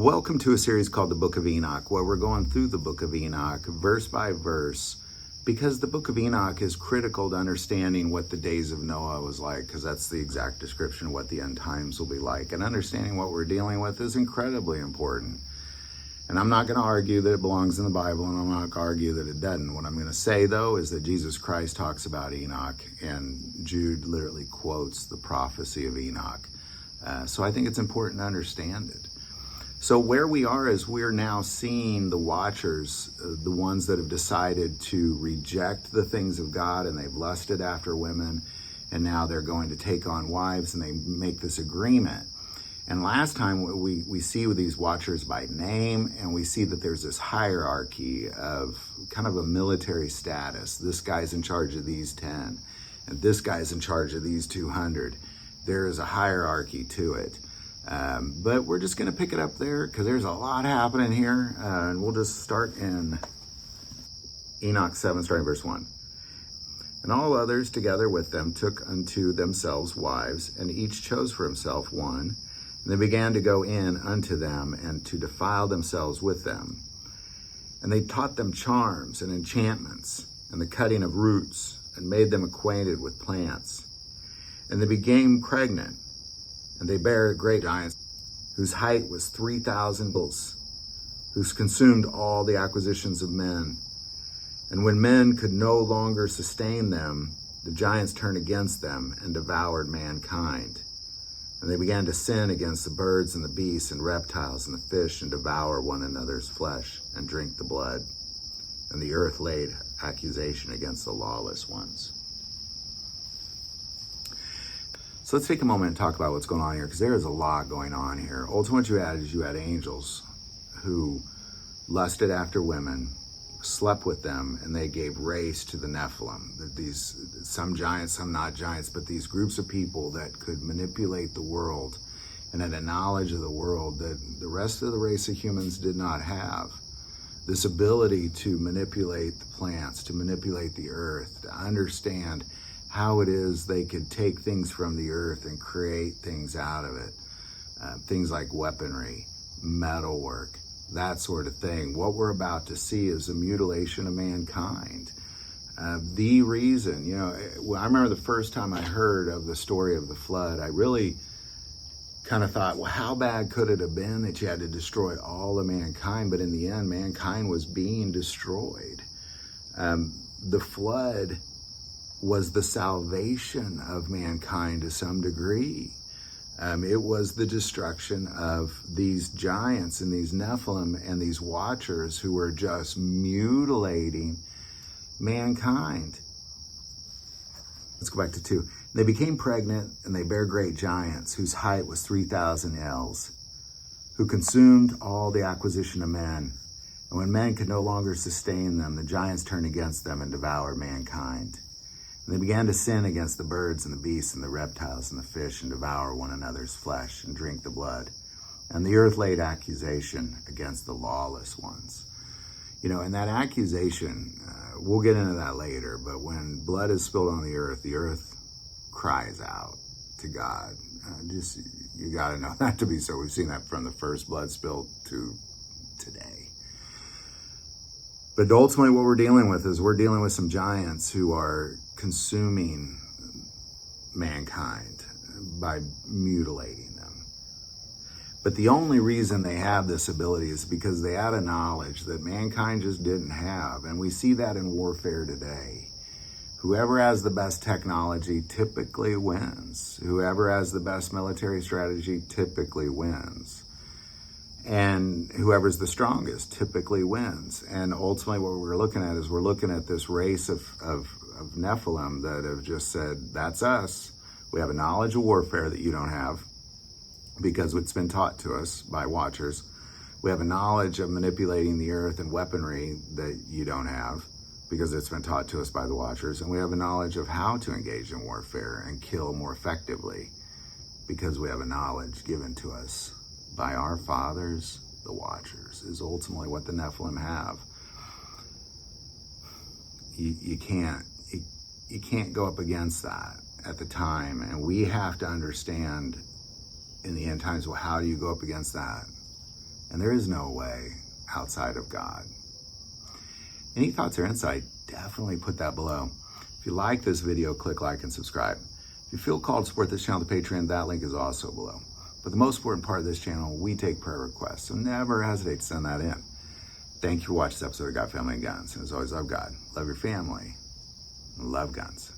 Welcome to a series called the Book of Enoch, where we're going through the Book of Enoch verse by verse, because the Book of Enoch is critical to understanding what the days of Noah was like, because that's the exact description of what the end times will be like. And understanding what we're dealing with is incredibly important. And I'm not going to argue that it belongs in the Bible, and I'm not going to argue that it doesn't. What I'm going to say, though, is that Jesus Christ talks about Enoch, and Jude literally quotes the prophecy of Enoch. So I think it's important to understand it. So where we are is we're now seeing the watchers, the ones that have decided to reject the things of God, and they've lusted after women, and now they're going to take on wives, and they make this agreement. And last time we see with these watchers by name, and we see that there's this hierarchy of kind of a military status. This guy's in charge of these 10, and this guy's in charge of these 200. There is a hierarchy to it. But we're just going to pick it up there because there's a lot happening here. And we'll just start in Enoch 7, starting verse 1. And all others together with them took unto themselves wives, and each chose for himself one. And they began to go in unto them and to defile themselves with them. And they taught them charms and enchantments and the cutting of roots, and made them acquainted with plants. And they became pregnant. And they bare great giants, whose height was 3,000 bulls, whose consumed all the acquisitions of men. And when men could no longer sustain them, the giants turned against them and devoured mankind. And they began to sin against the birds and the beasts and reptiles and the fish, and devour one another's flesh and drink the blood. And the earth laid accusation against the lawless ones. So let's take a moment and talk about what's going on here, because there is a lot going on here. Ultimately, what you had angels who lusted after women, slept with them, and they gave race to the Nephilim. These, some giants, some not giants, but these groups of people that could manipulate the world and had a knowledge of the world that the rest of the race of humans did not have. This ability to manipulate the plants, to manipulate the earth, to understand how it is they could take things from the earth and create things out of it. Things like weaponry, metalwork, that sort of thing. What we're about to see is a mutilation of mankind. The reason, I remember the first time I heard of the story of the flood, I really kind of thought, well, how bad could it have been that you had to destroy all of mankind? But in the end, mankind was being destroyed. The flood was the salvation of mankind to some degree. It was the destruction of these giants and these Nephilim and these watchers who were just mutilating mankind. Let's go back to 2. They became pregnant, and they bare great giants, whose height was 3,000 ells, who consumed all the acquisition of men. And when men could no longer sustain them, the giants turned against them and devoured mankind. And they began to sin against the birds and the beasts and the reptiles and the fish, and devour one another's flesh and drink the blood. And the earth laid accusation against the lawless ones. And that accusation, we'll get into that later, but when blood is spilled on the earth cries out to God. You got to know that to be so. We've seen that from the first blood spilled to today. But ultimately what we're dealing with is we're dealing with some giants who are consuming mankind by mutilating them. But the only reason they have this ability is because they had a knowledge that mankind just didn't have. And we see that in warfare today. Whoever has the best technology typically wins. Whoever has the best military strategy typically wins. And whoever's the strongest typically wins. And ultimately what we're looking at is we're looking at this race of Nephilim that have just said, that's us. We have a knowledge of warfare that you don't have because it's been taught to us by watchers. We have a knowledge of manipulating the earth and weaponry that you don't have because it's been taught to us by the watchers. And we have a knowledge of how to engage in warfare and kill more effectively because we have a knowledge given to us by our fathers, the watchers, is ultimately what the Nephilim have. You can't go up against that at the time, and we have to understand in the end times, well, how do you go up against that? and there is no way outside of God. Any thoughts or insight, definitely put that below. If you like this video, click like and subscribe. If you feel called to support this channel, the Patreon, that link is also below. But the most important part of this channel, we take prayer requests, so never hesitate to send that in. Thank you for watching this episode of God, Family, and Guns. And as always, love God, love your family, and love guns.